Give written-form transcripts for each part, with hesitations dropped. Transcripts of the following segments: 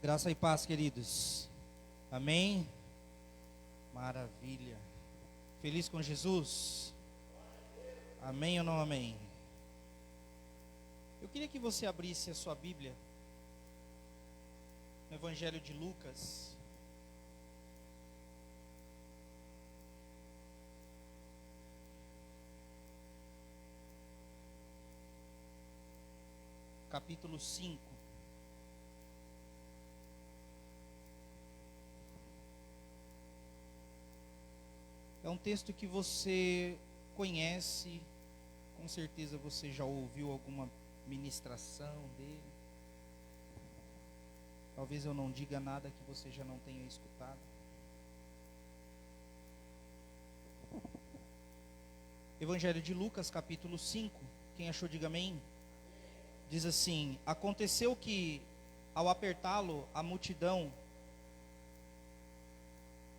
Graça e paz, queridos. Amém? Maravilha. Feliz com Jesus? Amém ou não amém? Eu queria que você abrisse a sua Bíblia no Evangelho de Lucas. Capítulo 5. É um texto que você conhece, com certeza você já ouviu alguma ministração dele. Talvez eu não diga nada que você já não tenha escutado. Evangelho de Lucas, capítulo 5. Quem achou, diga amém. Diz assim: aconteceu que, ao apertá-lo a multidão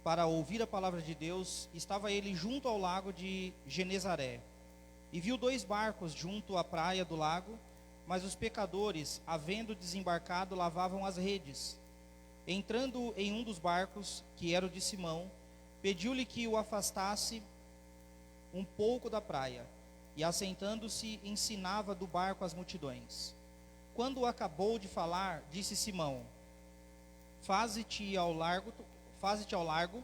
para ouvir a palavra de Deus, estava ele junto ao lago de Genezaré, e viu 2 barcos junto à praia do lago, mas os pecadores, havendo desembarcado, lavavam as redes. Entrando em um dos barcos, que era o de Simão, pediu-lhe que o afastasse um pouco da praia, e assentando-se, ensinava do barco as multidões. Quando acabou de falar, disse Simão: Faze-te ao largo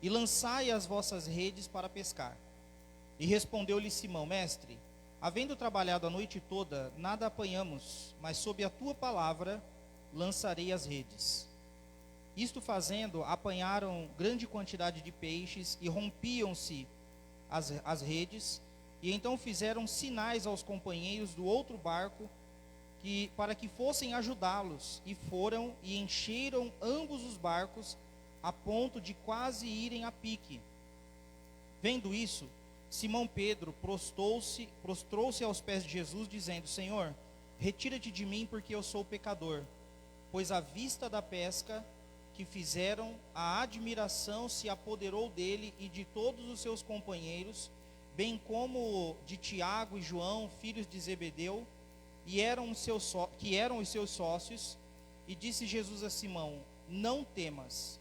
e lançai as vossas redes para pescar. E respondeu-lhe Simão: Mestre, havendo trabalhado a noite toda, nada apanhamos, mas sob a tua palavra lançarei as redes. Isto fazendo, apanharam grande quantidade de peixes e rompiam-se as redes. E então fizeram sinais aos companheiros do outro barco para que fossem ajudá-los, e foram e encheram ambos os barcos a ponto de quase irem a pique. Vendo isso, Simão Pedro prostrou-se aos pés de Jesus, dizendo: Senhor, retira-te de mim, porque eu sou pecador. Pois à vista da pesca que fizeram, a admiração se apoderou dele e de todos os seus companheiros, bem como de Tiago e João, filhos de Zebedeu, que eram os seus sócios. E disse Jesus a Simão: Não temas,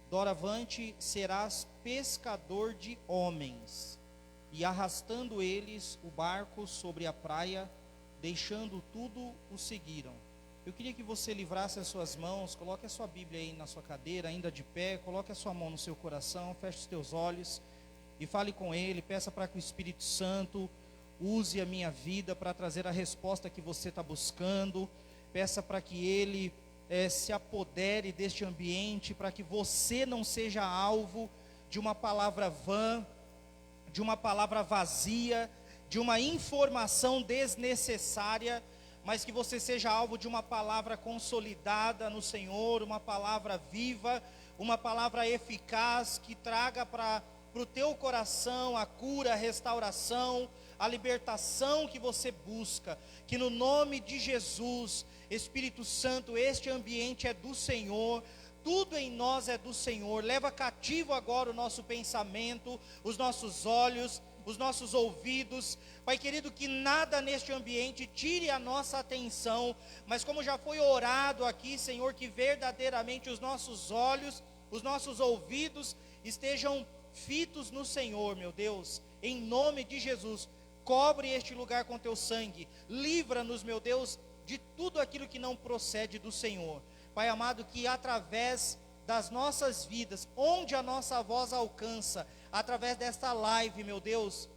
doravante serás pescador de homens. E arrastando eles o barco sobre a praia, deixando tudo, o seguiram. Eu queria que você livrasse as suas mãos, coloque a sua Bíblia aí na sua cadeira, ainda de pé, coloque a sua mão no seu coração, feche os teus olhos e fale com Ele. Peça para que o Espírito Santo use a minha vida para trazer a resposta que você está buscando. Peça para que Ele se apodere deste ambiente, para que você não seja alvo de uma palavra vã, de uma palavra vazia, de uma informação desnecessária, mas que você seja alvo de uma palavra consolidada no Senhor, uma palavra viva, uma palavra eficaz, que traga para o teu coração a cura, a restauração, a libertação que você busca. Que no nome de Jesus, Espírito Santo, este ambiente é do Senhor, tudo em nós é do Senhor. Leva cativo agora o nosso pensamento, os nossos olhos, os nossos ouvidos. Pai querido, que nada neste ambiente tire a nossa atenção, mas como já foi orado aqui, Senhor, que verdadeiramente os nossos olhos, os nossos ouvidos estejam fitos no Senhor, meu Deus, em nome de Jesus. Cobre este lugar com teu sangue, livra-nos, meu Deus, de tudo aquilo que não procede do Senhor. Pai amado, que através das nossas vidas, onde a nossa voz alcança, através desta live, meu Deus,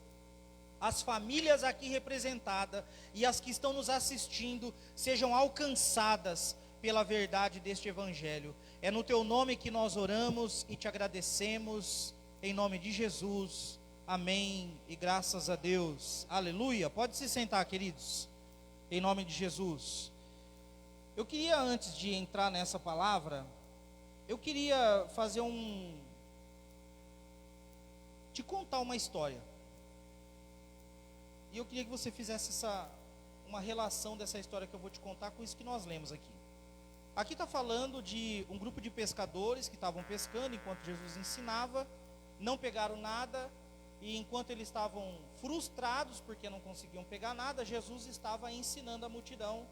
as famílias aqui representadas e as que estão nos assistindo sejam alcançadas pela verdade deste Evangelho. É no teu nome que nós oramos e te agradecemos, em nome de Jesus, amém e graças a Deus, aleluia. Pode se sentar, queridos, em nome de Jesus. Eu queria, antes de entrar nessa palavra, eu queria te contar uma história, e eu queria que você fizesse uma relação dessa história que eu vou te contar com isso que nós lemos aqui. Aqui está falando de um grupo de pescadores que estavam pescando enquanto Jesus ensinava, não pegaram nada, e enquanto eles estavam frustrados porque não conseguiam pegar nada, Jesus estava ensinando a multidão.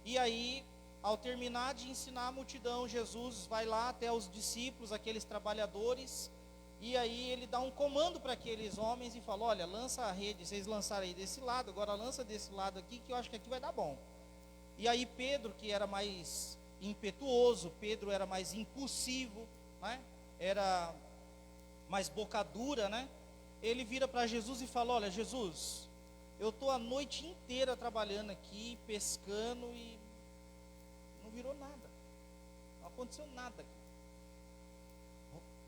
E aí Ao terminar de ensinar a multidão, Jesus vai lá até os discípulos, aqueles trabalhadores, e aí ele dá um comando para aqueles homens e fala: olha, lança a rede, vocês lançaram aí desse lado, agora lança desse lado aqui, que eu acho que aqui vai dar bom. E aí Pedro, que era mais impetuoso, Pedro era mais impulsivo, né? Era mais boca dura, né? Ele vira para Jesus e fala: olha, Jesus, eu estou a noite inteira trabalhando aqui, pescando, e não virou nada, não aconteceu nada aqui.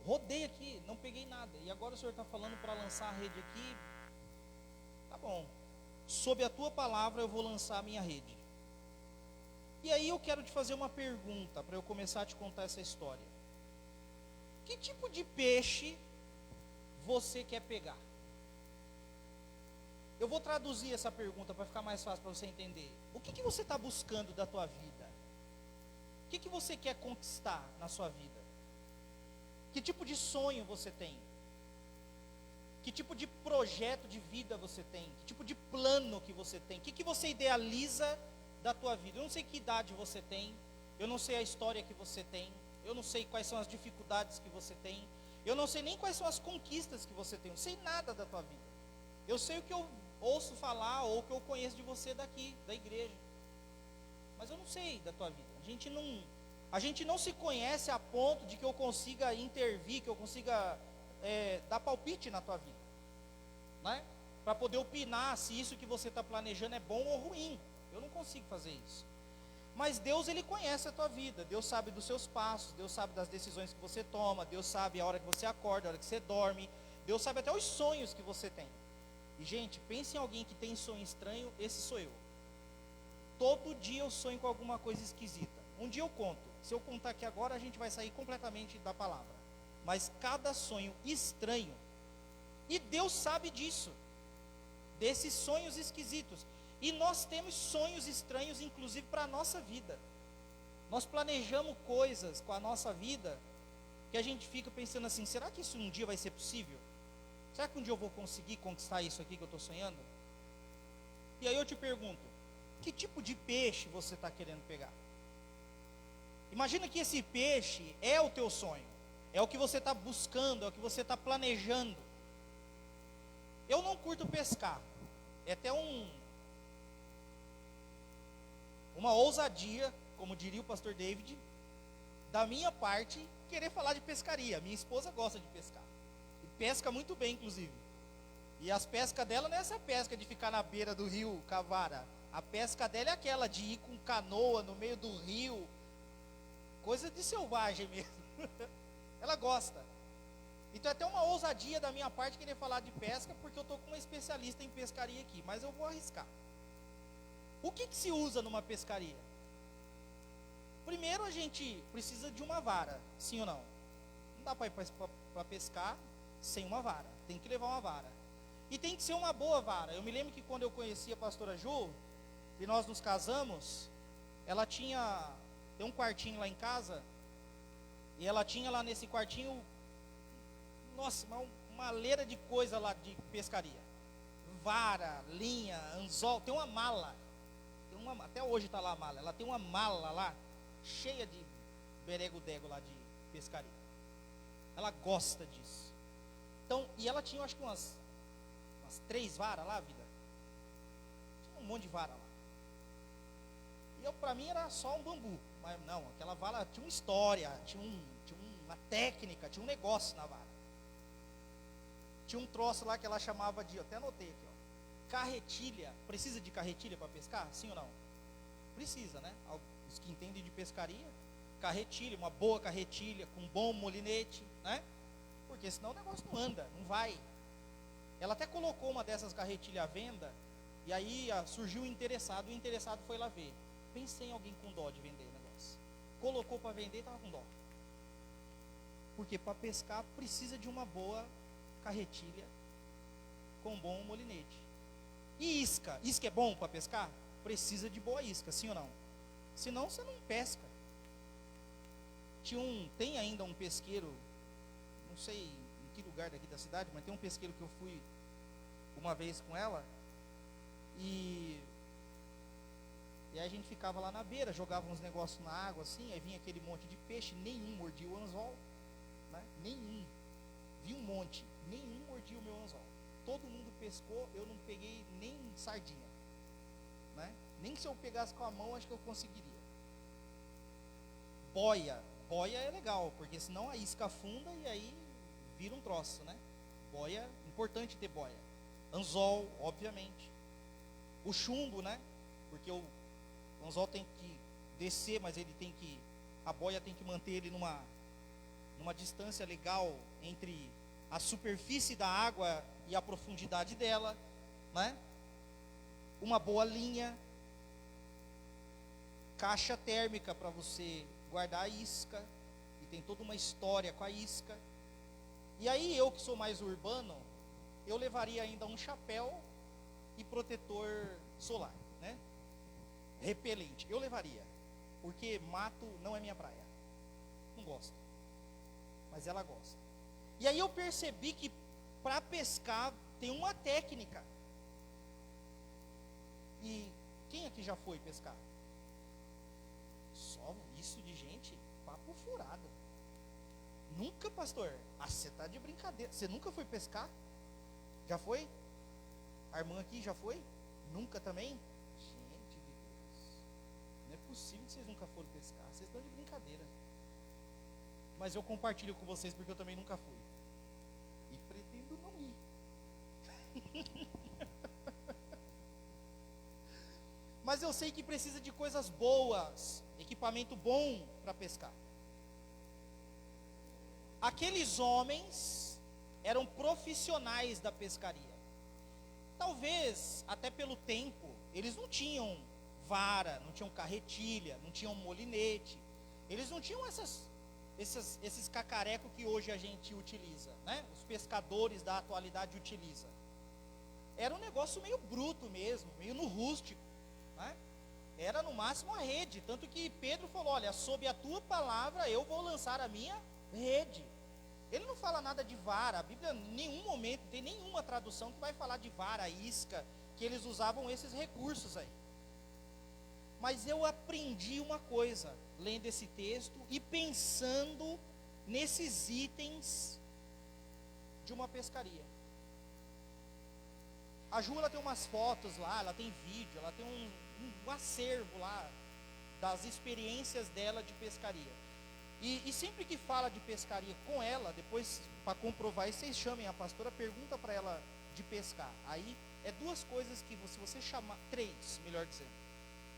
Rodei aqui, não peguei nada, e agora o Senhor está falando para lançar a rede aqui. Tá bom, sob a tua palavra eu vou lançar a minha rede. E aí eu quero te fazer uma pergunta, para eu começar a te contar essa história. Que tipo de peixe você quer pegar? Eu vou traduzir essa pergunta para ficar mais fácil para você entender. O que você está buscando da tua vida? O que você quer conquistar na sua vida? Que tipo de sonho você tem? Que tipo de projeto de vida você tem? Que tipo de plano que você tem? O que você idealiza da tua vida? Eu não sei que idade você tem, eu não sei a história que você tem, eu não sei quais são as dificuldades que você tem, eu não sei nem quais são as conquistas que você tem, eu não sei nada da tua vida. Eu sei o que eu ouço falar ou o que eu conheço de você daqui, da igreja, mas eu não sei da tua vida. A gente não se conhece a ponto de que eu consiga intervir, que eu consiga dar palpite na tua vida, né? Para poder opinar se isso que você está planejando é bom ou ruim. Eu não consigo fazer isso. Mas Deus, Ele conhece a tua vida. Deus sabe dos seus passos, Deus sabe das decisões que você toma, Deus sabe a hora que você acorda, a hora que você dorme, Deus sabe até os sonhos que você tem. E gente, pense em alguém que tem sonho estranho, esse sou eu. Todo dia eu sonho com alguma coisa esquisita. Um dia eu conto, se eu contar aqui agora a gente vai sair completamente da palavra. Mas cada sonho estranho, e Deus sabe disso, desses sonhos esquisitos. E nós temos sonhos estranhos, inclusive para a nossa vida. Nós planejamos coisas com a nossa vida, que a gente fica pensando assim: será que isso um dia vai ser possível? Será que um dia eu vou conseguir conquistar isso aqui que eu estou sonhando? E aí eu te pergunto, que tipo de peixe você está querendo pegar? Imagina que esse peixe é o teu sonho, é o que você está buscando, é o que você está planejando. Eu não curto pescar, é até uma ousadia, como diria o pastor David, da minha parte, querer falar de pescaria. Minha esposa gosta de pescar, e pesca muito bem, inclusive. E as pescas dela não é essa pesca de ficar na beira do rio Cavara. A pesca dela é aquela de ir com canoa no meio do rio, coisa de selvagem mesmo. Ela gosta. Então é até uma ousadia da minha parte querer falar de pesca, porque eu estou com uma especialista em pescaria aqui, mas eu vou arriscar. O que se usa numa pescaria? Primeiro a gente precisa de uma vara, sim ou não? Não dá para ir para pescar sem uma vara, tem que levar uma vara. E tem que ser uma boa vara. Eu me lembro que quando eu conheci a pastora Ju, e nós nos casamos, ela tem um quartinho lá em casa, e ela tinha lá nesse quartinho, nossa, uma leira de coisa lá de pescaria. Vara, linha, anzol, tem uma mala. Até hoje está lá a mala. Ela tem uma mala lá, cheia de berego-dego lá de pescaria. Ela gosta disso. Então, e ela tinha, acho que umas 3 varas lá, vida. Tinha um monte de vara lá. E para mim era só um bambu. Mas não, aquela vara tinha uma história, tinha uma técnica, tinha um negócio na vara. Tinha um troço lá que ela chamava de, eu até anotei aqui, ó, carretilha. Precisa de carretilha para pescar? Sim ou não? Precisa, né? Os que entendem de pescaria, carretilha, uma boa carretilha, com um bom molinete, né? Porque senão o negócio não anda, não vai. Ela até colocou uma dessas carretilhas à venda, e aí surgiu o interessado foi lá ver. Pensei em alguém com dó de vender o negócio. Colocou para vender e estava com dó. Porque para pescar precisa de uma boa carretilha com um bom molinete. E isca? Isca é bom para pescar? Precisa de boa isca, sim ou não? Senão você não pesca. Tem ainda um pesqueiro, não sei em que lugar daqui da cidade, mas tem um pesqueiro que eu fui uma vez com ela, e E aí a gente ficava lá na beira, jogava uns negócios na água assim, aí vinha aquele monte de peixe, nenhum mordia o anzol, né? Nenhum. Vi um monte, nenhum mordia o meu anzol. Todo mundo pescou, eu não peguei nem sardinha, né? Nem se eu pegasse com a mão, acho que eu conseguiria. Boia é legal, porque senão a isca afunda e aí vira um troço, né? Boia, importante ter boia. Anzol, obviamente. O chumbo, né? Porque o anzol tem que descer, mas a boia tem que manter ele numa distância legal entre a superfície da água e a profundidade dela, né? Uma boa linha, caixa térmica para você guardar a isca, e tem toda uma história com a isca. E aí eu que sou mais urbano, eu levaria ainda um chapéu e protetor solar, né? Repelente, eu levaria, porque mato não é minha praia, não gosto, mas ela gosta. E aí eu percebi que para pescar tem uma técnica. E quem aqui já foi pescar? Só isso de gente, papo furado. Nunca, pastor? Você está de brincadeira. Você nunca foi pescar? Já foi? A irmã aqui já foi? Nunca também? Gente de Deus, não é possível que vocês nunca foram pescar. Vocês estão de brincadeira. Mas eu compartilho com vocês porque eu também nunca fui. E pretendo não ir. Mas eu sei que precisa de coisas boas, equipamento bom para pescar. Aqueles homens eram profissionais da pescaria. Talvez, até pelo tempo, eles não tinham vara, não tinham carretilha, não tinham molinete. Eles não tinham esses cacarecos que hoje a gente utiliza, né? Os pescadores da atualidade utilizam. Era um negócio meio bruto mesmo, meio no rústico, né? Era no máximo a rede, tanto que Pedro falou, olha, sob a tua palavra eu vou lançar a minha rede. Ele não fala nada de vara, a Bíblia em nenhum momento, tem nenhuma tradução que vai falar de vara, isca, que eles usavam esses recursos aí. Mas eu aprendi uma coisa, lendo esse texto e pensando nesses itens de uma pescaria. A Ju, ela tem umas fotos lá, ela tem vídeo, ela tem um acervo lá das experiências dela de pescaria. E sempre que fala de pescaria com ela, depois para comprovar isso, vocês chamem a pastora, pergunta para ela de pescar. Aí é duas coisas que se você chamar, três, melhor dizendo.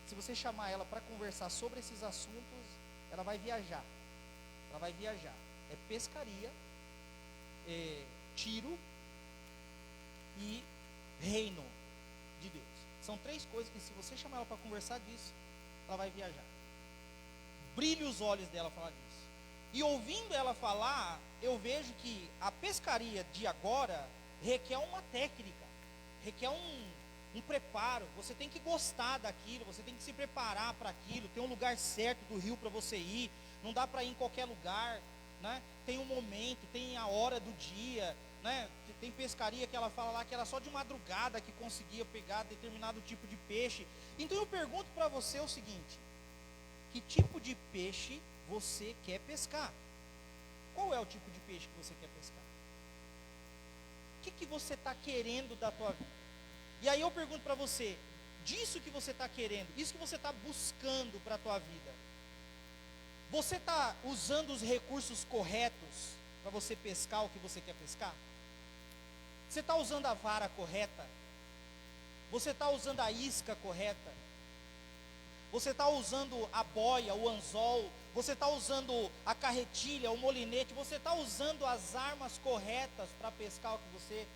Se você chamar ela para conversar sobre esses assuntos, ela vai viajar. Ela vai viajar. É pescaria, tiro e reino de Deus. São três coisas que se você chamar ela para conversar disso, ela vai viajar. Brilha os olhos dela falar disso. E ouvindo ela falar, eu vejo que a pescaria de agora requer uma técnica, requer um preparo. Você tem que gostar daquilo, você tem que se preparar para aquilo, tem um lugar certo do rio para você ir, não dá para ir em qualquer lugar, né? Tem um momento, tem a hora do dia, né? Tem pescaria que ela fala lá que era só de madrugada que conseguia pegar determinado tipo de peixe. Então eu pergunto para você o seguinte: que tipo de peixe você quer pescar? Qual é o tipo de peixe que você quer pescar? O que você está querendo da tua vida? E aí eu pergunto para você, disso que você está querendo, isso que você está buscando para a tua vida, você está usando os recursos corretos para você pescar o que você quer pescar? Você está usando a vara correta? Você está usando a isca correta? Você está usando a boia, o anzol? Você está usando a carretilha, o molinete? Você está usando as armas corretas para pescar o que você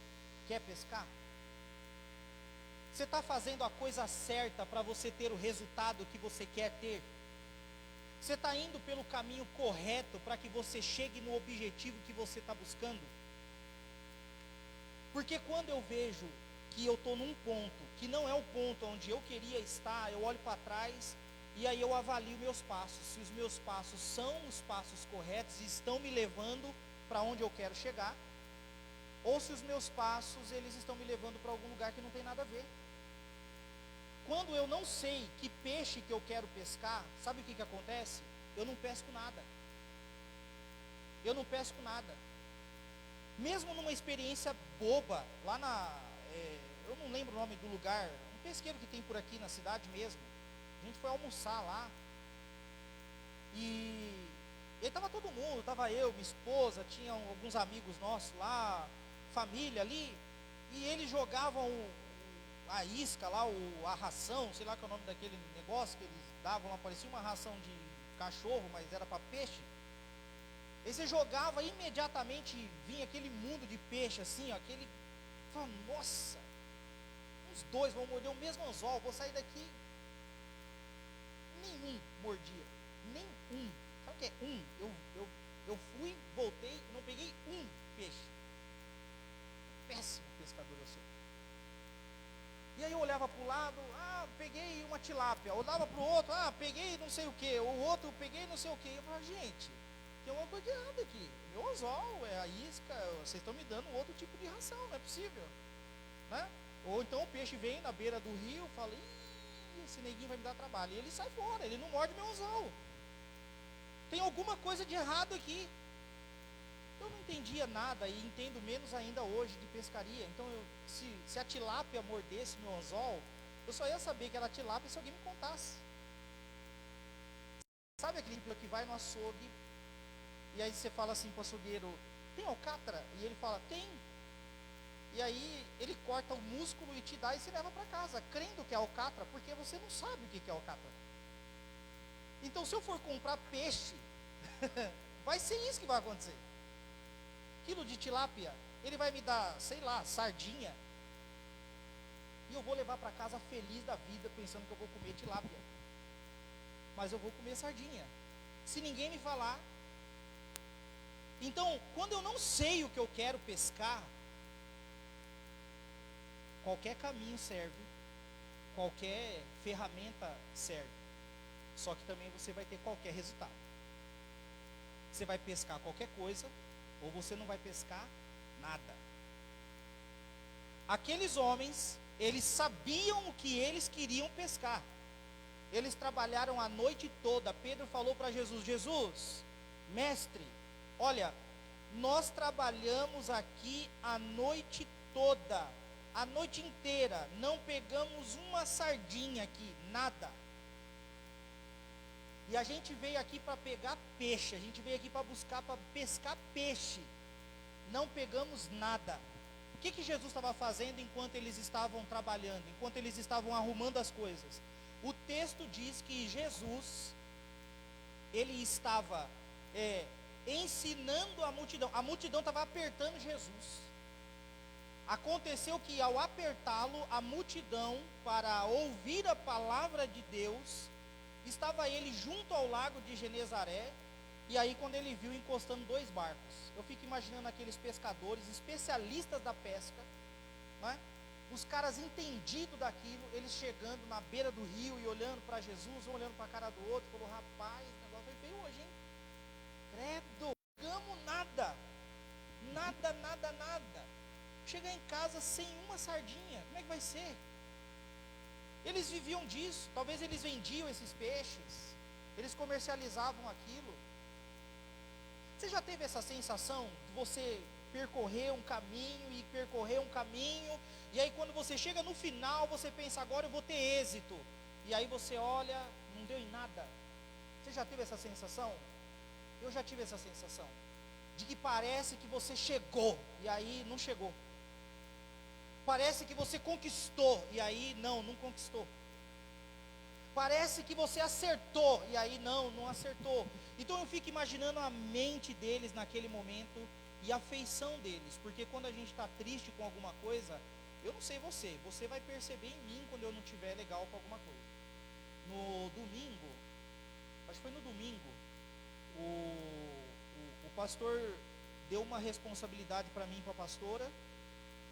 quer pescar? Você está fazendo a coisa certa para você ter o resultado que você quer ter? Você está indo pelo caminho correto para que você chegue no objetivo que você está buscando? Porque quando eu vejo que eu estou num ponto que não é o ponto onde eu queria estar, eu olho para trás e aí eu avalio meus passos. Se os meus passos são os passos corretos e estão me levando para onde eu quero chegar, ou se os meus passos eles estão me levando para algum lugar que não tem nada a ver. quando eu não sei que peixe que eu quero pescar, sabe o que acontece? Eu não pesco nada. Eu não pesco nada. Mesmo numa experiência boba, lá eu não lembro o nome do lugar, um pesqueiro que tem por aqui na cidade mesmo. A gente foi almoçar lá. E estava todo mundo, estava eu, minha esposa, tinha alguns amigos nossos lá, família ali. E eles jogavam a isca lá, a ração, sei lá qual é o nome daquele negócio que eles davam lá, parecia uma ração de cachorro, mas era para peixe. Aí você jogava, imediatamente vinha aquele mundo de peixe assim, ó, aquele, fala, nossa, uns dois vão morder o mesmo anzol, vou sair daqui, nenhum mordia, nem um, sabe o que é um? Eu fui, voltei, não peguei um peixe, péssimo pescador eu sou. E aí eu olhava para o lado, peguei uma tilápia, olhava para o outro, peguei não sei o que, o outro peguei não sei o que, eu falava, gente, tem uma coisa de errado aqui, meu anzol, é a isca, vocês estão me dando outro tipo de ração, não é possível, né? Ou então o peixe vem na beira do rio, fala, esse neguinho vai me dar trabalho, e ele sai fora, ele não morde meu anzol, tem alguma coisa de errado aqui. Eu não entendia nada e entendo menos ainda hoje de pescaria. Então, se a tilápia mordesse meu anzol, eu só ia saber que era tilápia se alguém me contasse. Sabe aquele que vai no açougue e aí você fala assim para o açougueiro, tem alcatra? E ele fala, tem. E aí ele corta o músculo e te dá e você leva para casa, crendo que é alcatra, porque você não sabe o que é alcatra. Então, se eu for comprar peixe, vai ser isso que vai acontecer. Quilo de tilápia, ele vai me dar, sei lá, sardinha, e eu vou levar para casa feliz da vida, pensando que eu vou comer tilápia, mas eu vou comer sardinha, se ninguém me falar. Então, quando eu não sei o que eu quero pescar, qualquer caminho serve, qualquer ferramenta serve, só que também você vai ter qualquer resultado. Você vai pescar qualquer coisa, ou você não vai pescar nada. Aqueles homens, eles sabiam o que eles queriam pescar. Eles trabalharam a noite toda. Pedro falou para Jesus, Jesus, mestre, olha, nós trabalhamos aqui a noite toda, a noite inteira, não pegamos uma sardinha aqui, nada. E a gente veio aqui para pegar peixe, a gente veio aqui para pescar peixe. Não pegamos nada. O que Jesus estava fazendo enquanto eles estavam trabalhando, enquanto eles estavam arrumando as coisas? O texto diz que Jesus, ele estava ensinando a multidão estava apertando Jesus. Aconteceu que ao apertá-lo, a multidão, para ouvir a palavra de Deus, estava ele junto ao lago de Genezaré, e aí quando ele viu encostando dois barcos, eu fico imaginando aqueles pescadores, especialistas da pesca, não é? Os caras entendidos daquilo, eles chegando na beira do rio e olhando para Jesus, um olhando para a cara do outro, falou, rapaz, o negócio foi feio hoje, hein? Credo, não pegamos nada, nada. Chegar em casa sem uma sardinha, como é que vai ser? Eles viviam disso, talvez eles vendiam esses peixes, eles comercializavam aquilo. Você já teve essa sensação de você percorrer um caminho, e aí quando você chega no final, você pensa, agora eu vou ter êxito, e aí você olha, não deu em nada. Você já teve essa sensação? Eu já tive essa sensação, de que parece que você chegou, e aí não chegou. Parece que você conquistou, e aí não conquistou. Parece que você acertou, e aí não acertou. Então eu fico imaginando a mente deles naquele momento, e a afeição deles, porque quando a gente está triste com alguma coisa, eu não sei você vai perceber em mim quando eu não estiver legal com alguma coisa. No domingo, acho que foi no domingo, o pastor deu uma responsabilidade para mim e para a pastora,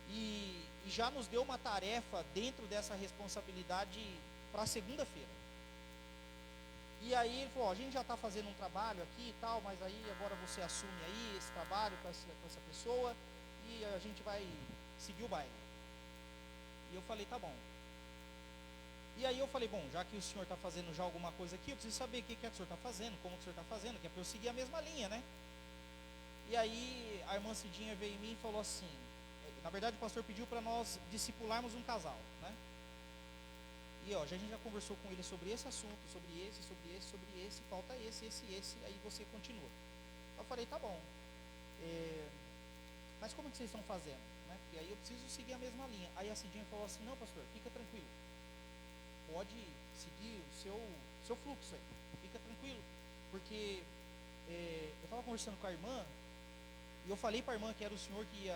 e já nos deu uma tarefa dentro dessa responsabilidade para segunda-feira. E aí ele falou, a gente já está fazendo um trabalho aqui e tal, mas aí agora você assume aí esse trabalho com essa pessoa, e a gente vai seguir o baile. E eu falei, tá bom. E aí eu falei, bom, já que o senhor está fazendo já alguma coisa aqui, eu preciso saber o que é que o senhor está fazendo, como que o senhor está fazendo, que é para eu seguir a mesma linha, né? E aí a irmã Cidinha veio em mim e falou assim, na verdade o pastor pediu para nós discipularmos um casal, né? E ó, a gente já conversou com ele sobre esse assunto, sobre esse, falta esse, aí você continua. Eu falei, tá bom, mas como é que vocês estão fazendo? Né? Porque aí eu preciso seguir a mesma linha. Aí a Cidinha falou assim, não pastor, fica tranquilo, pode seguir o seu fluxo aí, fica tranquilo, porque eu estava conversando com a irmã, e eu falei para a irmã que era o senhor que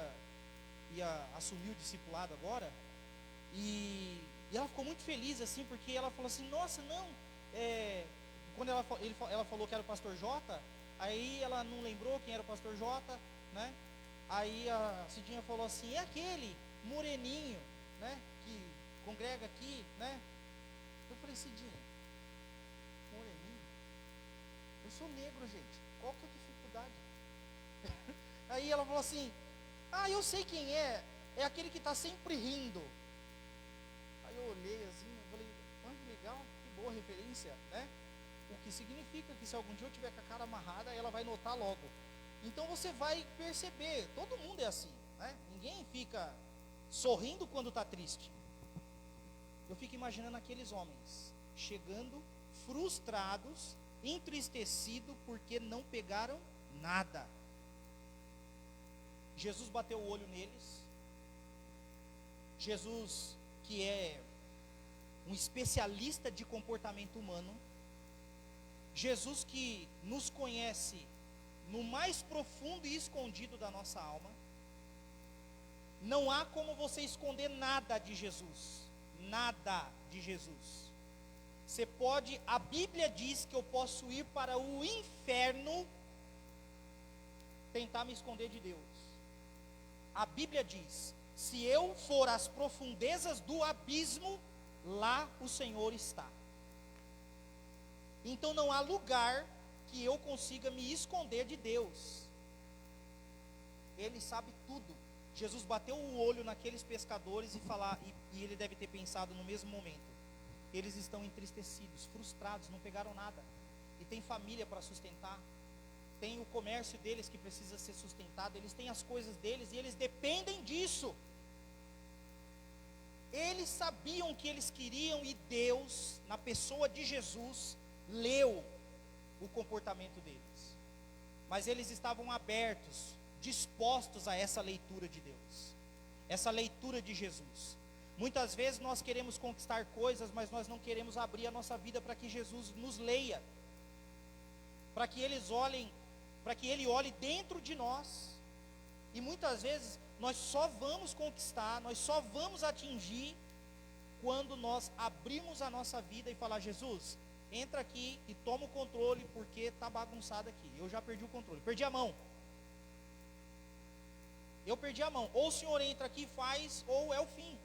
ia assumir o discipulado agora, e ela ficou muito feliz assim, porque ela falou assim, nossa, não, quando ela falou que era o pastor Jota, aí ela não lembrou quem era o pastor Jota, né? Aí a Cidinha falou assim, é aquele moreninho, né, que congrega aqui, né? Eu falei, Cidinha, moreninho? Eu sou negro, gente, qual que é a dificuldade? Aí ela falou assim, eu sei quem é aquele que está sempre rindo. Aí eu olhei assim, eu falei, que legal, que boa referência, né? O que significa que se algum dia eu tiver com a cara amarrada, ela vai notar logo. Então você vai perceber, todo mundo é assim, né? Ninguém fica sorrindo quando está triste. Eu fico imaginando aqueles homens chegando frustrados, entristecidos porque não pegaram nada. Jesus bateu o olho neles. Jesus, que é um especialista de comportamento humano, Jesus que nos conhece no mais profundo e escondido da nossa alma, não há como você esconder nada de Jesus, nada de Jesus. Você pode, a Bíblia diz que eu posso ir para o inferno, tentar me esconder de Deus. A Bíblia diz, se eu for às profundezas do abismo, lá o Senhor está. Então não há lugar que eu consiga me esconder de Deus. Ele sabe tudo. Jesus bateu o olho naqueles pescadores e ele deve ter pensado no mesmo momento, eles estão entristecidos, frustrados, não pegaram nada, e tem família para sustentar, tem o comércio deles que precisa ser sustentado, eles têm as coisas deles e eles dependem disso. Eles sabiam o que eles queriam e Deus, na pessoa de Jesus, leu o comportamento deles. Mas eles estavam abertos, dispostos a essa leitura de Deus, essa leitura de Jesus. Muitas vezes nós queremos conquistar coisas, mas nós não queremos abrir a nossa vida para que Jesus nos leia, para que Ele olhe dentro de nós. E muitas vezes nós só vamos conquistar, nós só vamos atingir quando nós abrirmos a nossa vida e falar, Jesus, entra aqui e toma o controle, porque está bagunçado aqui, eu já perdi o controle, perdi a mão. Eu perdi a mão, ou o Senhor entra aqui e faz, ou é o fim.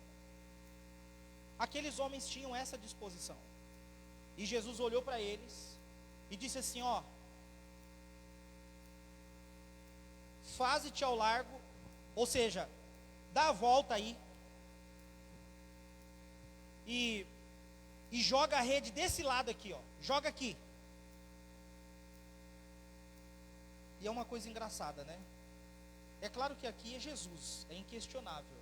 Aqueles homens tinham essa disposição, e Jesus olhou para eles e disse assim, faze-te ao largo, ou seja, dá a volta aí, e joga a rede desse lado aqui, joga aqui. E é uma coisa engraçada, né? É claro que aqui é Jesus, é inquestionável,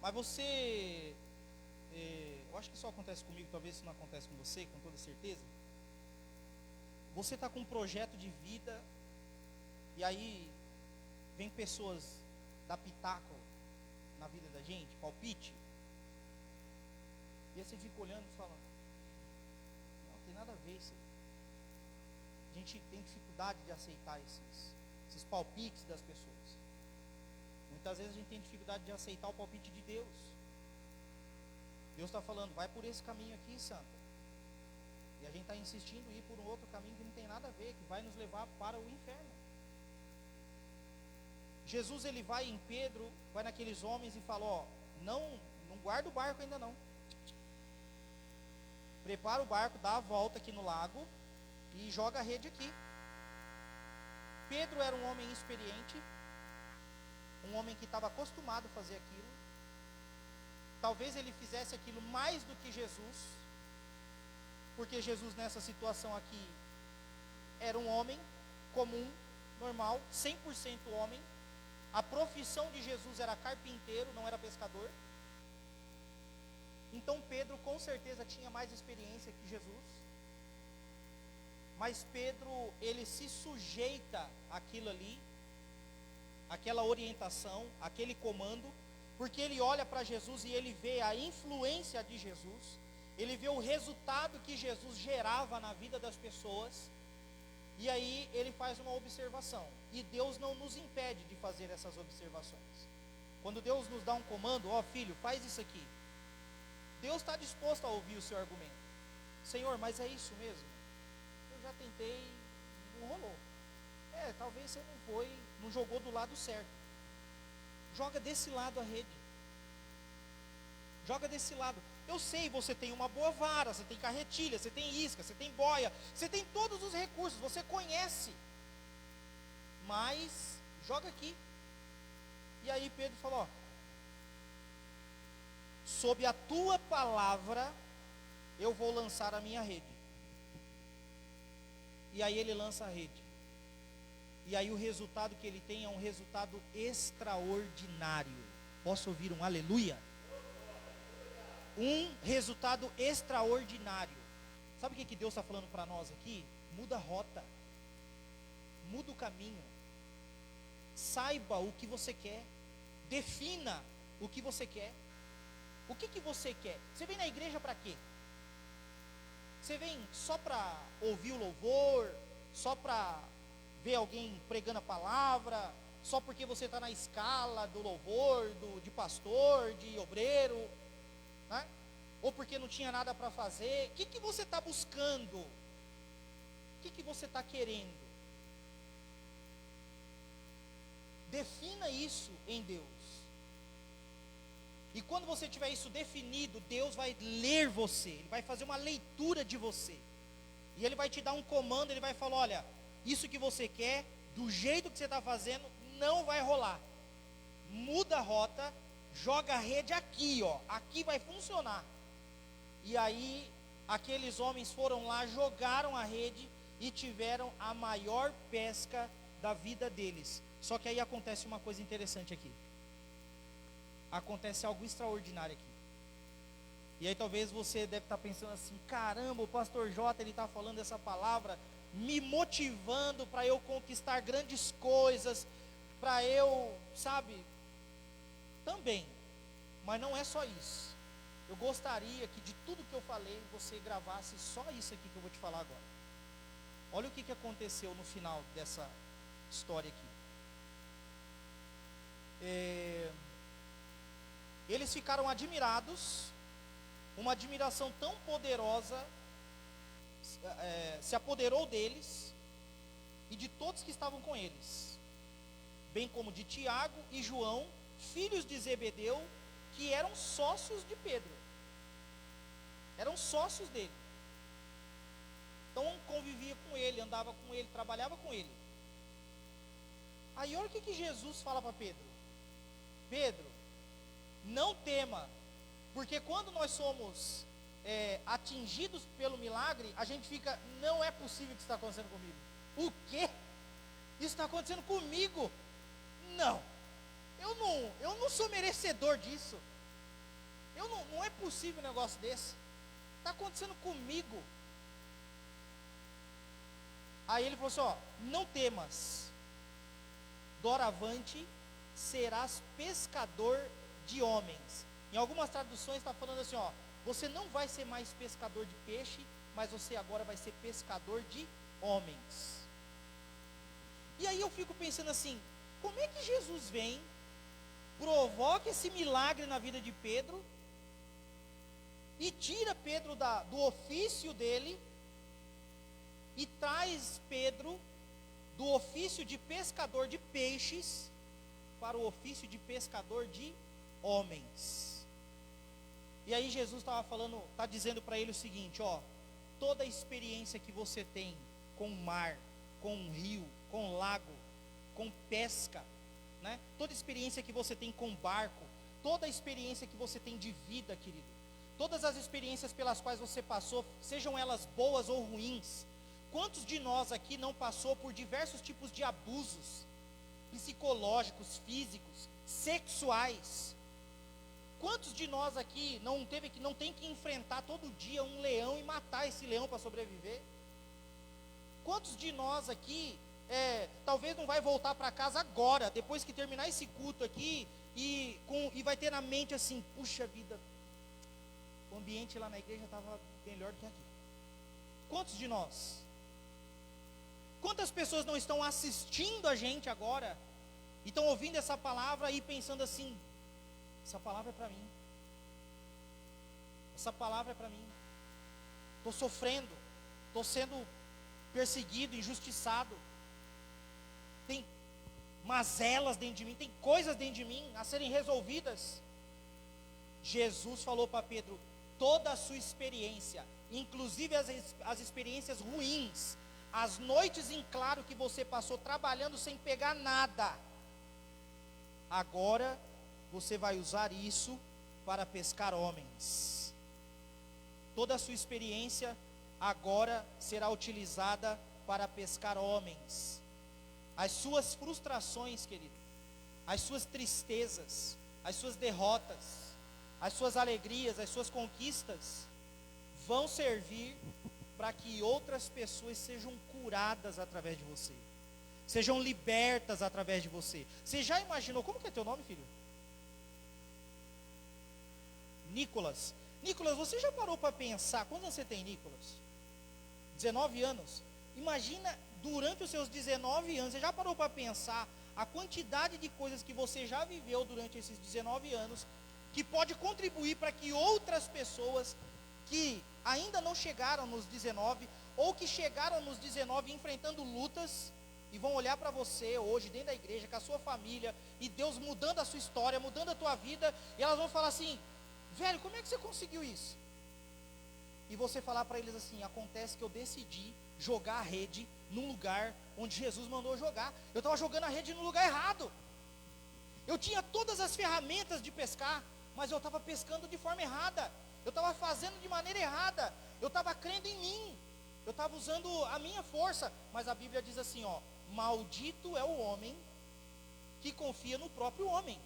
mas você, eu acho que isso acontece comigo, talvez isso não acontece com você, com toda certeza. Você está com um projeto de vida, e aí vem pessoas dar pitaco na vida da gente, palpite, e aí você fica olhando e fala, não tem nada a ver isso. A gente tem dificuldade de aceitar esses palpites das pessoas. Muitas vezes a gente tem dificuldade de aceitar o palpite de Deus. Deus está falando, vai por esse caminho aqui, santa. E a gente está insistindo em ir por um outro caminho que não tem nada a ver, que vai nos levar para o inferno. Jesus, ele vai em Pedro, vai naqueles homens e fala, não guarda o barco ainda não. Prepara o barco, dá a volta aqui no lago e joga a rede aqui. Pedro era um homem experiente, um homem que estava acostumado a fazer aquilo, talvez ele fizesse aquilo mais do que Jesus, porque Jesus nessa situação aqui era um homem comum, normal, 100% homem. A profissão de Jesus era carpinteiro, não era pescador. Então Pedro com certeza tinha mais experiência que Jesus. Mas Pedro, ele se sujeita àquilo ali, aquela orientação, aquele comando, porque ele olha para Jesus e ele vê a influência de Jesus, ele vê o resultado que Jesus gerava na vida das pessoas, e aí ele faz uma observação, e Deus não nos impede de fazer essas observações. Quando Deus nos dá um comando, ó filho, faz isso aqui, Deus está disposto a ouvir o seu argumento. Senhor, mas é isso mesmo? Eu já tentei, não rolou. Talvez você não jogou do lado certo. Joga desse lado a rede. Joga desse lado. Eu sei, você tem uma boa vara, você tem carretilha, você tem isca, você tem boia, você tem todos os recursos, você conhece. Mas joga aqui. E aí Pedro falou, ó, sob a tua palavra eu vou lançar a minha rede. E aí ele lança a rede. E aí o resultado que ele tem é um resultado extraordinário. Posso ouvir um aleluia? Um resultado extraordinário. Sabe o que Deus está falando para nós aqui? Muda a rota. Muda o caminho. Saiba o que você quer. Defina o que você quer. O que você quer? Você vem na igreja para quê? Você vem só para ouvir o louvor? Só para ver alguém pregando a palavra? Só porque você está na escala do louvor, de pastor, de obreiro? Né? Ou porque não tinha nada para fazer? O que você está buscando? O que você está querendo? Defina isso em Deus. E quando você tiver isso definido, Deus vai ler você, Ele vai fazer uma leitura de você, e Ele vai te dar um comando, Ele vai falar, olha, isso que você quer, do jeito que você está fazendo, não vai rolar. Muda a rota, joga a rede aqui, ó, aqui vai funcionar. E aí, aqueles homens foram lá, jogaram a rede, e tiveram a maior pesca da vida deles. Só que aí acontece uma coisa interessante aqui. Acontece algo extraordinário aqui. E aí talvez você deve estar pensando assim, caramba, o pastor J, ele está falando essa palavra, me motivando para eu conquistar grandes coisas, para eu, sabe, também, mas não é só isso. Eu gostaria que de tudo que eu falei, você gravasse só isso aqui que eu vou te falar agora. Olha o que aconteceu no final dessa história aqui. Eles ficaram admirados, uma admiração tão poderosa se apoderou deles e de todos que estavam com eles, bem como de Tiago e João, filhos de Zebedeu, que eram sócios de Pedro, eram sócios dele. Então convivia com ele, andava com ele, trabalhava com ele. Aí olha o que Jesus fala para Pedro. Pedro, não tema, porque quando nós somos atingidos pelo milagre, a gente fica, não é possível que isso está acontecendo comigo. O quê? Isso está acontecendo comigo? Não, eu não sou merecedor disso. Não é possível um negócio desse. Está acontecendo comigo. Aí ele falou assim, ó, não temas, doravante serás pescador de homens. Em algumas traduções está falando assim, ó, você não vai ser mais pescador de peixe, mas você agora vai ser pescador de homens. E aí eu fico pensando assim, como é que Jesus vem, provoca esse milagre na vida de Pedro, e tira Pedro do ofício dele, e traz Pedro do ofício de pescador de peixes, para o ofício de pescador de homens. E aí Jesus está dizendo para ele o seguinte, ó, toda a experiência que você tem com o mar, com o rio, com o lago, com pesca, né? Toda a experiência que você tem com barco, toda a experiência que você tem de vida, querido, todas as experiências pelas quais você passou, sejam elas boas ou ruins, quantos de nós aqui não passou por diversos tipos de abusos psicológicos, físicos, sexuais? Quantos de nós aqui não tem que enfrentar todo dia um leão e matar esse leão para sobreviver? Quantos de nós aqui talvez não vai voltar para casa agora, depois que terminar esse culto aqui, e vai ter na mente assim, puxa vida, o ambiente lá na igreja estava melhor do que aqui. Quantos de nós? Quantas pessoas não estão assistindo a gente agora, e estão ouvindo essa palavra e pensando assim, essa palavra é para mim, essa palavra é para mim, estou sofrendo, estou sendo perseguido, injustiçado, tem mazelas dentro de mim, tem coisas dentro de mim a serem resolvidas. Jesus falou para Pedro, toda a sua experiência, inclusive as experiências ruins, as noites em claro que você passou trabalhando sem pegar nada, agora você vai usar isso para pescar homens. Toda a sua experiência agora será utilizada para pescar homens. As suas frustrações, querido, as suas tristezas, as suas derrotas, as suas alegrias, as suas conquistas, vão servir para que outras pessoas sejam curadas através de você, sejam libertas através de você. Você já imaginou, como que é teu nome, filho? Nicolas. Nicolas, você já parou para pensar, quando você tem, Nicolas? 19 anos. Imagina, durante os seus 19 anos, você já parou para pensar a quantidade de coisas que você já viveu durante esses 19 anos, que pode contribuir para que outras pessoas que ainda não chegaram nos 19, ou que chegaram nos 19 enfrentando lutas, e vão olhar para você hoje dentro da igreja, com a sua família, e Deus mudando a sua história, mudando a tua vida, e elas vão falar assim, velho, como é que você conseguiu isso? E você falar para eles assim, acontece que eu decidi jogar a rede num lugar onde Jesus mandou jogar. Eu estava jogando a rede no lugar errado. Eu tinha todas as ferramentas de pescar, mas eu estava pescando de forma errada. Eu estava fazendo de maneira errada. Eu estava crendo em mim. Eu estava usando a minha força. Mas a Bíblia diz assim, ó, maldito é o homem que confia no próprio homem.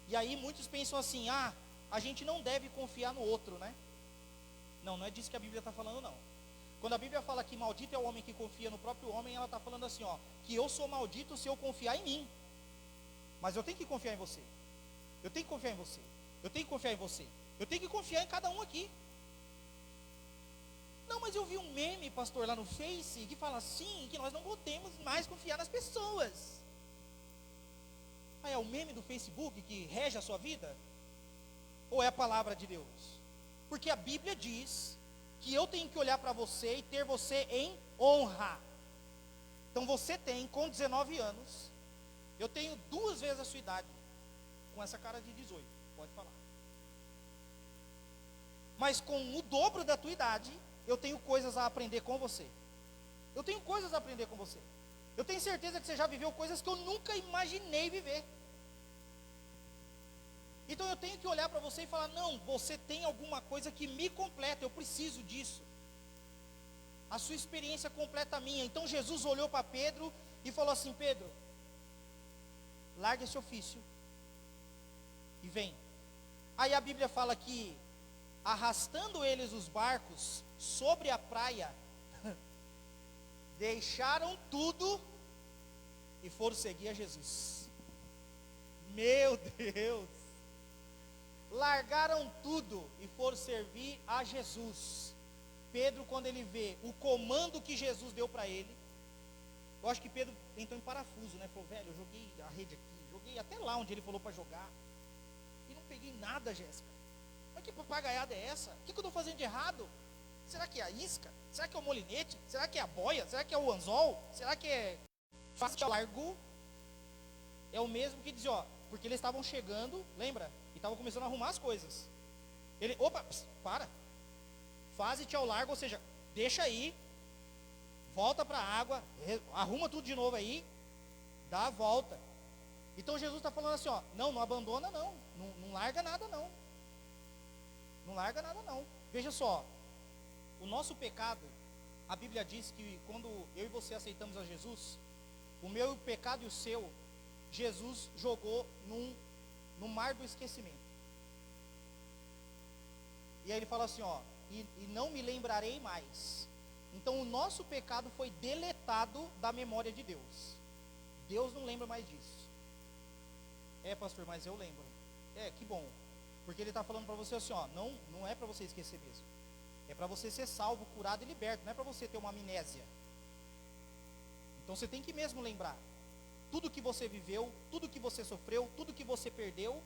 E aí muitos pensam assim, a gente não deve confiar no outro, né? Não é disso que a Bíblia está falando, não. Quando a Bíblia fala que maldito é o homem que confia no próprio homem, ela está falando assim, ó, que eu sou maldito se eu confiar em mim. Mas eu tenho que confiar em você. Eu tenho que confiar em você. Eu tenho que confiar em você. Eu tenho que confiar em cada um aqui. Não, mas eu vi um meme, pastor, lá no Face, que fala assim, que nós não podemos mais confiar nas pessoas. É o meme do Facebook que rege a sua vida? Ou é a palavra de Deus? Porque a Bíblia diz que eu tenho que olhar para você e ter você em honra. Então você tem, com 19 anos, eu tenho 2 vezes a sua idade, com essa cara de 18, pode falar. Mas com o dobro da tua idade, eu tenho coisas a aprender com você. Eu tenho coisas a aprender com você. Eu tenho certeza que você já viveu coisas que eu nunca imaginei viver. Então eu tenho que olhar para você e falar, não, você tem alguma coisa que me completa, eu preciso disso. A sua experiência completa a minha. Então Jesus olhou para Pedro e falou assim, Pedro, larga esse ofício e vem. Aí a Bíblia fala que, arrastando eles os barcos sobre a praia, deixaram tudo e foram seguir a Jesus. Meu Deus! Largaram tudo e foram servir a Jesus. Pedro, quando ele vê o comando que Jesus deu para ele, eu acho que Pedro entrou em parafuso, né? Falou, velho, eu joguei a rede aqui, joguei até lá onde ele falou para jogar, e não peguei nada, Jéssica. Mas que papagaiada é essa? O que eu estou fazendo de errado? Será que é a isca? Será que é o molinete? Será que é a boia? Será que é o anzol? Será que é fácil largo? É o mesmo que diz, ó, porque eles estavam chegando, lembra? E estavam começando a arrumar as coisas. Ele, opa, para. Faze-te ao largo, ou seja, deixa aí, volta para a água, arruma tudo de novo aí, dá a volta. Então Jesus está falando assim, ó, não abandona não, não larga nada não. Não larga nada não. Veja só, o nosso pecado, a Bíblia diz que quando eu e você aceitamos a Jesus, o meu pecado e o seu, Jesus jogou no mar do esquecimento. E aí ele fala assim, ó, e não me lembrarei mais. Então o nosso pecado foi deletado da memória de Deus. Deus não lembra mais disso. Pastor, mas eu lembro. Que bom. Porque ele está falando para você assim, ó, não é para você esquecer mesmo. É para você ser salvo, curado e liberto. Não é para você ter uma amnésia. Então você tem que mesmo lembrar. Tudo que você viveu, tudo que você sofreu, tudo que você perdeu.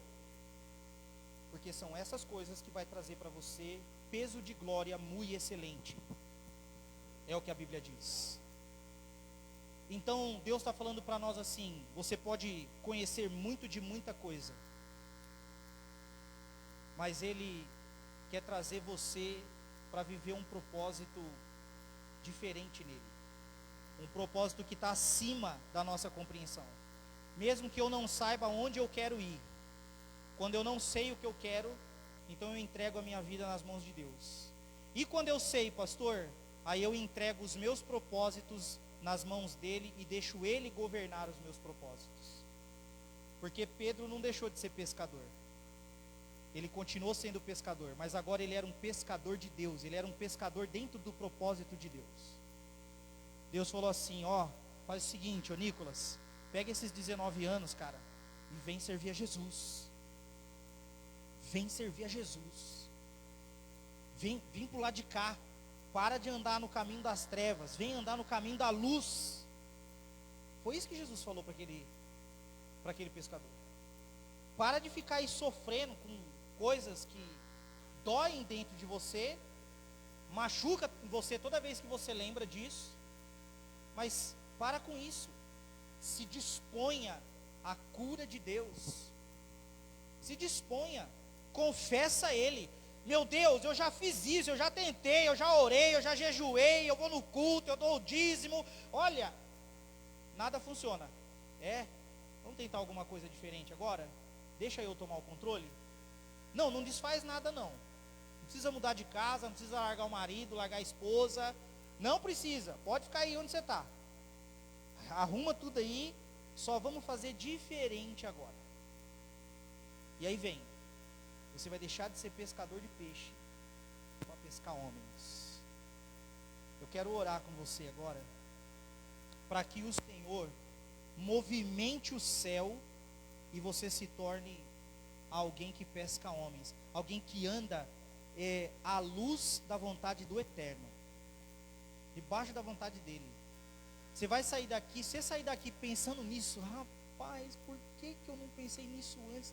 Porque são essas coisas que vai trazer para você peso de glória muito excelente. É o que a Bíblia diz. Então Deus está falando para nós assim, você pode conhecer muito de muita coisa, mas Ele quer trazer você para viver um propósito diferente nele. Um propósito que está acima da nossa compreensão. Mesmo que eu não saiba onde eu quero ir, quando eu não sei o que eu quero, então eu entrego a minha vida nas mãos de Deus. E quando eu sei, pastor, aí eu entrego os meus propósitos nas mãos dele e deixo ele governar os meus propósitos. Porque Pedro não deixou de ser pescador. Ele continuou sendo pescador, mas agora ele era um pescador de Deus. Ele era um pescador dentro do propósito de Deus. Deus falou assim, ó, faz o seguinte, ô Nicolas, pega esses 19 anos, cara, e vem servir a Jesus. Vem servir a Jesus. Vem pro lado de cá. Para de andar no caminho das trevas, vem andar no caminho da luz. Foi isso que Jesus falou para aquele pescador. Para de ficar aí sofrendo com coisas que doem dentro de você, machuca você toda vez que você lembra disso. Mas para com isso. Se disponha à cura de Deus. Se disponha, confessa a Ele. Meu Deus, eu já fiz isso, eu já tentei, eu já orei, eu já jejuei, eu vou no culto, eu dou o dízimo. Olha, nada funciona. Vamos tentar alguma coisa diferente agora? Deixa eu tomar o controle? Não desfaz nada não. Não precisa mudar de casa, não precisa largar o marido, largar a esposa. Não precisa, pode ficar aí onde você está. Arruma tudo aí, só vamos fazer diferente agora. E aí vem. Você vai deixar de ser pescador de peixe para pescar homens. Eu quero orar com você agora, para que o Senhor movimente o céu e você se torne alguém que pesca homens, alguém que anda à luz da vontade do Eterno, debaixo da vontade dele. Você vai sair daqui, se você sair daqui pensando nisso, rapaz, por que eu não pensei nisso antes?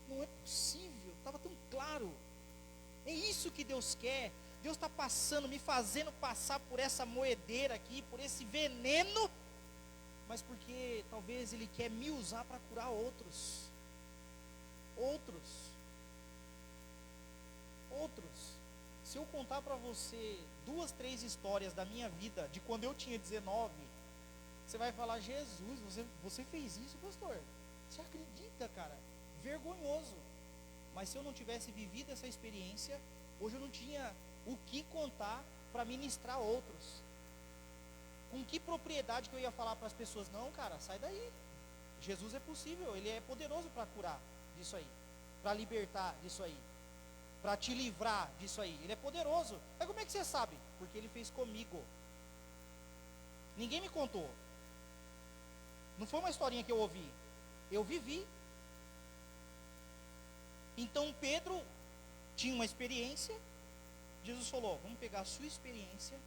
Não é possível, estava tão claro. É isso que Deus quer. Deus está passando, me fazendo passar por essa moedeira aqui, por esse veneno, mas porque talvez Ele quer me usar para curar outros. Se eu contar para você 2, 3 histórias da minha vida, de quando eu tinha 19, você vai falar, Jesus, você fez isso, pastor? Você acredita, cara? Vergonhoso. Mas se eu não tivesse vivido essa experiência, hoje eu não tinha o que contar para ministrar outros. Com que propriedade que eu ia falar para as pessoas? Não, cara, sai daí. Jesus é possível, Ele é poderoso para curar disso aí, para libertar disso aí, para te livrar disso aí. Ele é poderoso. Mas como é que você sabe? Porque Ele fez comigo. Ninguém me contou. Não foi uma historinha que eu ouvi. Eu vivi. Então Pedro tinha uma experiência. Jesus falou, vamos pegar a sua experiência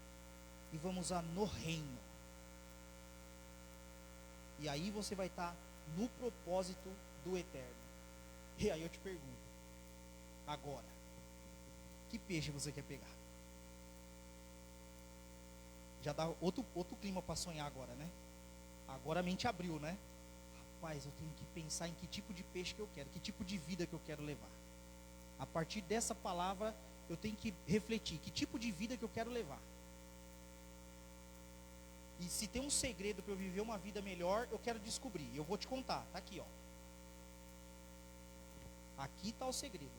e vamos usar no reino. E aí você vai estar no propósito do Eterno. E aí eu te pergunto, agora, que peixe você quer pegar? Já dá outro clima para sonhar agora, né? Agora a mente abriu, né? Rapaz, eu tenho que pensar em que tipo de peixe que eu quero, que tipo de vida que eu quero levar. A partir dessa palavra, eu tenho que refletir, que tipo de vida que eu quero levar. E se tem um segredo para eu viver uma vida melhor, eu quero descobrir. Eu vou te contar. Está aqui, ó. Aqui está o segredo.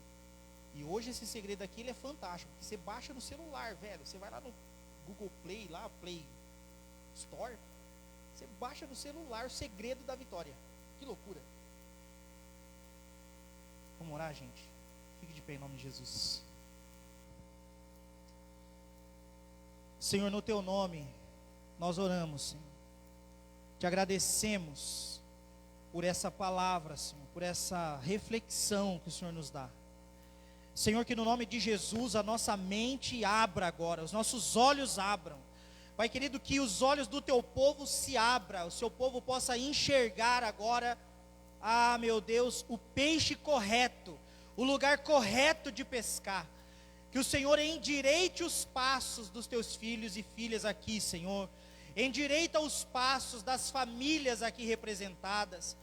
E hoje esse segredo aqui ele é fantástico. Você baixa no celular, velho. Você vai lá no Google Play, lá, Play Store. Você baixa no celular o segredo da vitória. Que loucura. Vamos orar, gente? Fique de pé em nome de Jesus. Senhor, no teu nome, nós oramos, Senhor. Te agradecemos por essa palavra, Senhor, por essa reflexão que o Senhor nos dá. Senhor, que no nome de Jesus a nossa mente abra agora, os nossos olhos abram. Pai querido, que os olhos do teu povo se abram, o seu povo possa enxergar agora, meu Deus, o peixe correto, o lugar correto de pescar. Que o Senhor endireite os passos dos teus filhos e filhas aqui, Senhor. Endireita os passos das famílias aqui representadas.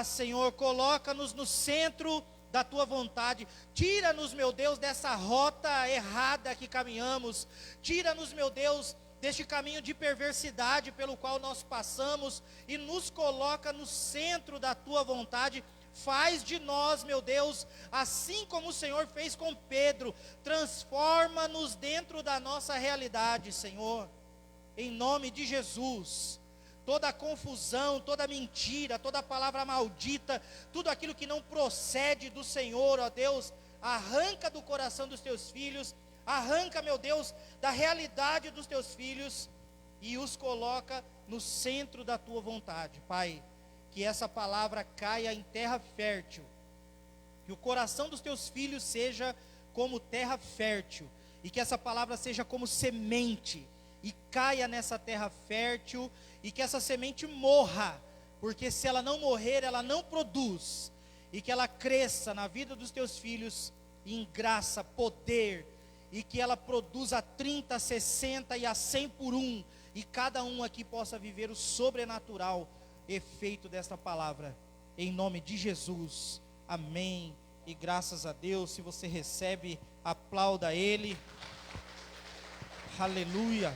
Senhor, coloca-nos no centro da tua vontade. Tira-nos, meu Deus, dessa rota errada que caminhamos. Tira-nos, meu Deus, deste caminho de perversidade pelo qual nós passamos e nos coloca no centro da tua vontade. Faz de nós, meu Deus, assim como o Senhor fez com Pedro, transforma-nos dentro da nossa realidade, Senhor, em nome de Jesus. Toda confusão, toda mentira, toda palavra maldita, tudo aquilo que não procede do Senhor, ó Deus, arranca do coração dos teus filhos, arranca, meu Deus, da realidade dos teus filhos e os coloca no centro da tua vontade, Pai. Que essa palavra caia em terra fértil, que o coração dos teus filhos seja como terra fértil, e que essa palavra seja como semente, e caia nessa terra fértil, e que essa semente morra, porque se ela não morrer, ela não produz, e que ela cresça na vida dos teus filhos, em graça, poder, e que ela produza a 30, 60 e a 100 por um, e cada um aqui possa viver o sobrenatural, efeito desta palavra, em nome de Jesus, amém, e graças a Deus. Se você recebe, aplauda Ele, aleluia.